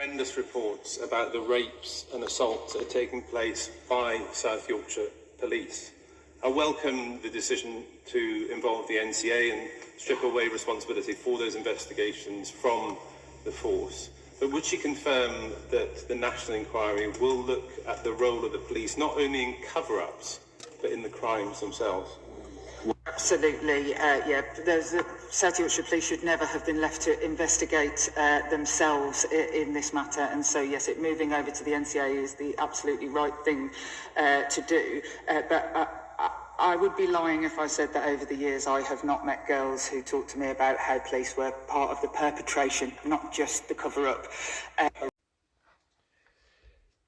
Horrendous reports about the rapes and assaults that are taking place by South Yorkshire Police. I welcome the decision to involve the NCA and strip away responsibility for those investigations from the force. But would she confirm that the National Inquiry will look at the role of the police, not only in cover-ups, but in the crimes themselves? Absolutely, yeah. The South Yorkshire Police should never have been left to investigate themselves in this matter, and so yes, moving over to the NCA is the absolutely right thing to do. But I would be lying if I said that over the years I have not met girls who talk to me about how police were part of the perpetration, not just the cover-up.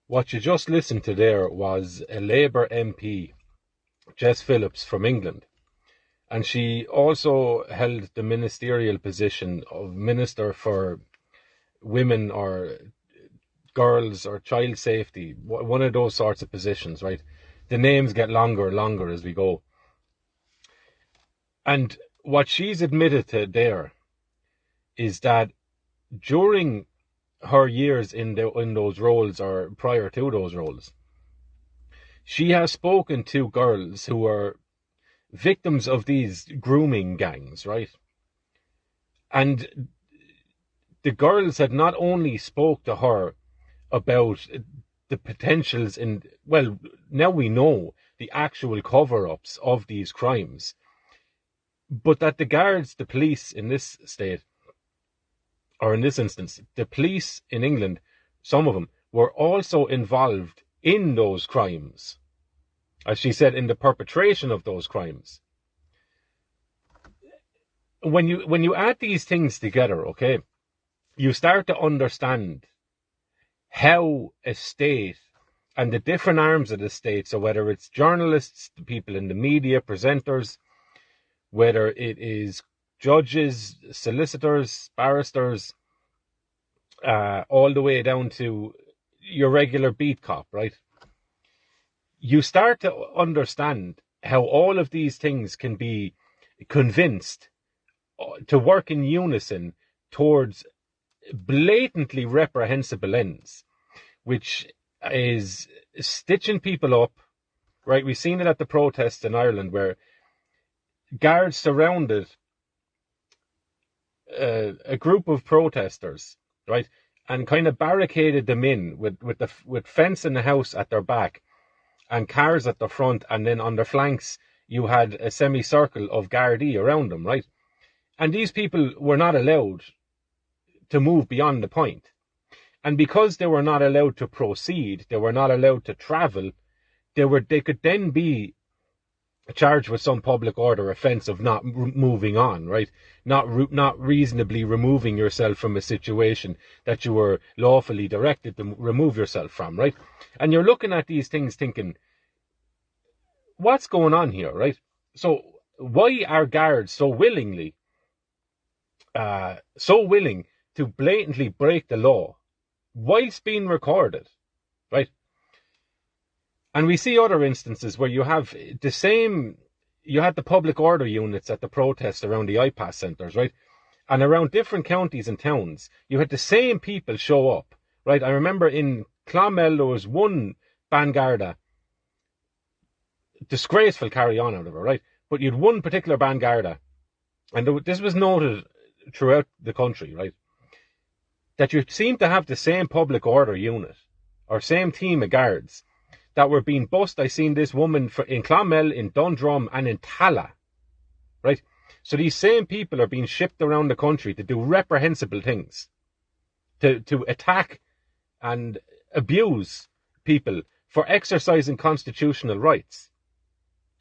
What you just listened to there was a Labour MP, Jess Phillips from England. And she also held the ministerial position of Minister for Women or Girls or Child Safety, one of those sorts of positions, right? The names get longer and longer as we go. And what she's admitted to there is that during her years in those roles or prior to those roles, she has spoken to girls who are victims of these grooming gangs, right? And the girls had not only spoke to her about the potentials in, well, now we know the actual cover-ups of these crimes, but that the guards, the police in this state, or in this instance, the police in England, some of them, were also involved in those crimes. As she said, in the perpetration of those crimes. When you add these things together, okay, you start to understand how a state and the different arms of the state, so whether it's journalists, the people in the media, presenters, whether it is judges, solicitors, barristers, all the way down to your regular beat cop, right? You start to understand how all of these things can be convinced to work in unison towards blatantly reprehensible ends, which is stitching people up, right? We've seen it at the protests in Ireland where guards surrounded a group of protesters, right, and kind of barricaded them in with fence in the house at their back and cars at the front, and then on their flanks you had a semicircle of Gardaí around them, right? And these people were not allowed to move beyond the point. And because they were not allowed to proceed, they were not allowed to travel, they could then be charged with some public order offence of not moving on, right? Not reasonably removing yourself from a situation that you were lawfully directed to remove yourself from, right? And you're looking at these things thinking, what's going on here, right? So why are guards so willing to blatantly break the law whilst being recorded, right? And we see other instances where you have you had the public order units at the protests around the IPAS centres, right? And around different counties and towns, you had the same people show up, right? I remember in Clonmel there was one Bangarda, disgraceful carry on out of her, right? But you had one particular Bangarda, and this was noted throughout the country, right? That you seem to have the same public order unit, or same team of guards, that were being bussed. I seen this woman in Clonmel, in Dundrum, and in Tala, right? So these same people are being shipped around the country to do reprehensible things, to attack and abuse people for exercising constitutional rights.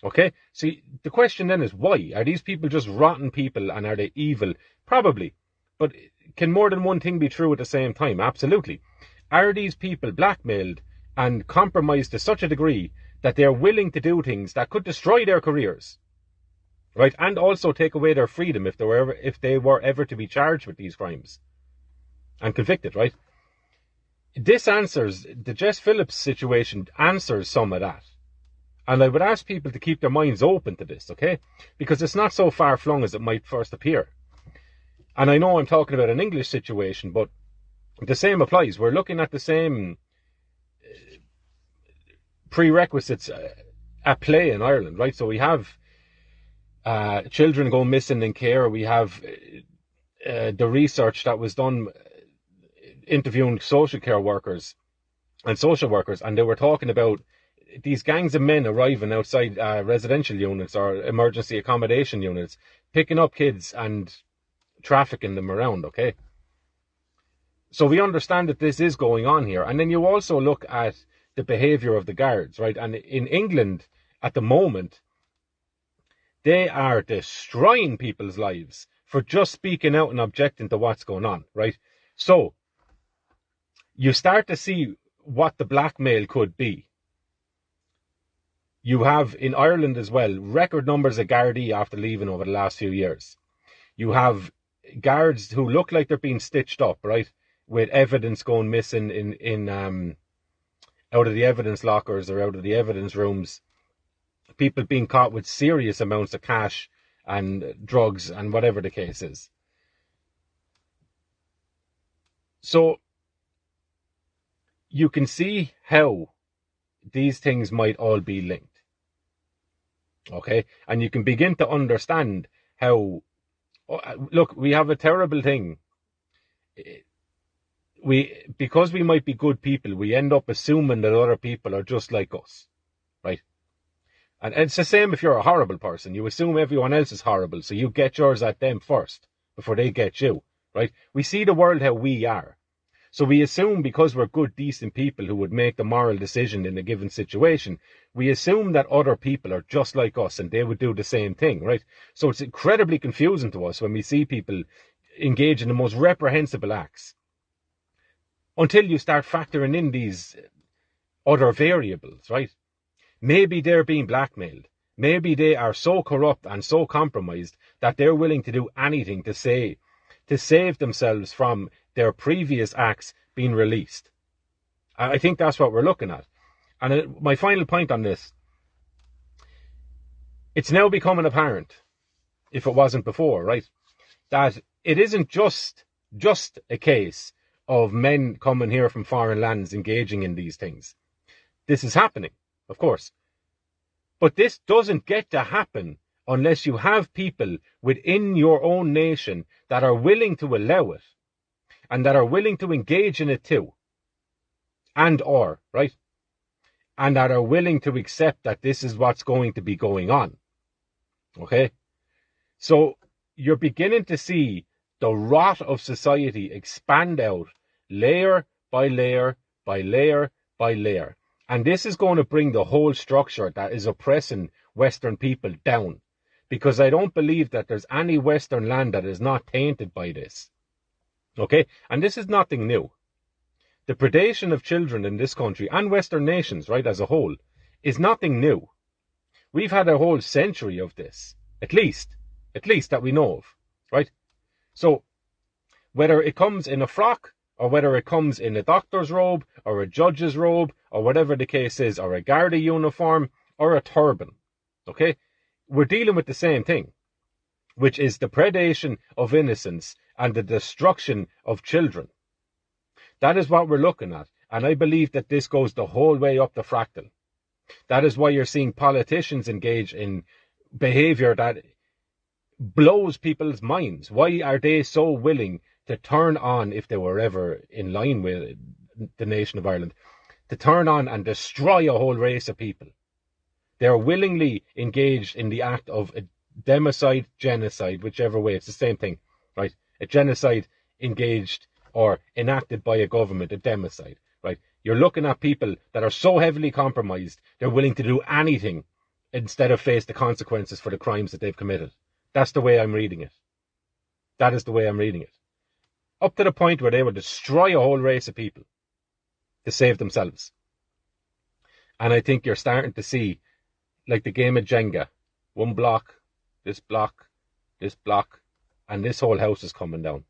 Okay? So the question then is, why? Are these people just rotten people and are they evil? Probably. But can more than one thing be true at the same time? Absolutely. Are these people blackmailed and compromised to such a degree that they're willing to do things that could destroy their careers, right? And also take away their freedom if they were ever to be charged with these crimes and convicted, right? The Jess Phillips situation answers some of that. And I would ask people to keep their minds open to this, okay? Because it's not so far-flung as it might first appear. And I know I'm talking about an English situation, but The same applies. We're looking at the same prerequisites at play in Ireland, right? So we have children go missing in care. We have the research that was done interviewing social care workers and social workers, and they were talking about these gangs of men arriving outside residential units or emergency accommodation units, picking up kids and trafficking them around, okay? So we understand that this is going on here. And then you also look at the behaviour of the guards, right? And in England, at the moment, they are destroying people's lives for just speaking out and objecting to what's going on, right? So you start to see what the blackmail could be. You have in Ireland as well record numbers of Gardaí after leaving over the last few years. You have guards who look like they're being stitched up, right, with evidence going missing in out of the evidence lockers or out of the evidence rooms. People being caught with serious amounts of cash and drugs and whatever the case is. So you can see how these things might all be linked. Okay? And you can begin to understand how, look, we have a terrible thing. Because we might be good people, we end up assuming that other people are just like us, right? And it's the same if you're a horrible person. You assume everyone else is horrible, so you get yours at them first before they get you, right? We see the world how we are. So we assume because we're good, decent people who would make the moral decision in a given situation, we assume that other people are just like us and they would do the same thing, right? So it's incredibly confusing to us when we see people engage in the most reprehensible acts until you start factoring in these other variables, right? Maybe they're being blackmailed. Maybe they are so corrupt and so compromised that they're willing to do anything to save themselves from their previous acts being released. I think that's what we're looking at. And my final point on this, it's now becoming apparent, if it wasn't before, right, that it isn't just a case of men coming here from foreign lands engaging in these things. This is happening, of course. But this doesn't get to happen unless you have people within your own nation that are willing to allow it and that are willing to engage in it too. Right? And that are willing to accept that this is what's going to be going on. Okay? So you're beginning to see the rot of society expand out layer by layer by layer by layer. And this is going to bring the whole structure that is oppressing Western people down. Because I don't believe that there's any Western land that is not tainted by this. Okay? And this is nothing new. The predation of children in this country and Western nations, right, as a whole, is nothing new. We've had a whole century of this. At least that we know of, right? So, whether it comes in a frock, or whether it comes in a doctor's robe, or a judge's robe, or whatever the case is, or a Garda uniform, or a turban, okay? We're dealing with the same thing, which is the predation of innocence and the destruction of children. That is what we're looking at, and I believe that this goes the whole way up the fractal. That is why you're seeing politicians engage in behaviour that blows people's minds. Why are they so willing to turn on, if they were ever in line with the nation of Ireland, to turn on and destroy a whole race of people? They're willingly engaged in the act of a democide, genocide, whichever way, it's the same thing, right? A genocide engaged or enacted by a government, a democide, right? You're looking at people that are so heavily compromised, they're willing to do anything instead of face the consequences for the crimes that they've committed. That's the way I'm reading it. That is the way I'm reading it. Up to the point where they would destroy a whole race of people to save themselves. And I think you're starting to see, like the game of Jenga, one block, and this whole house is coming down.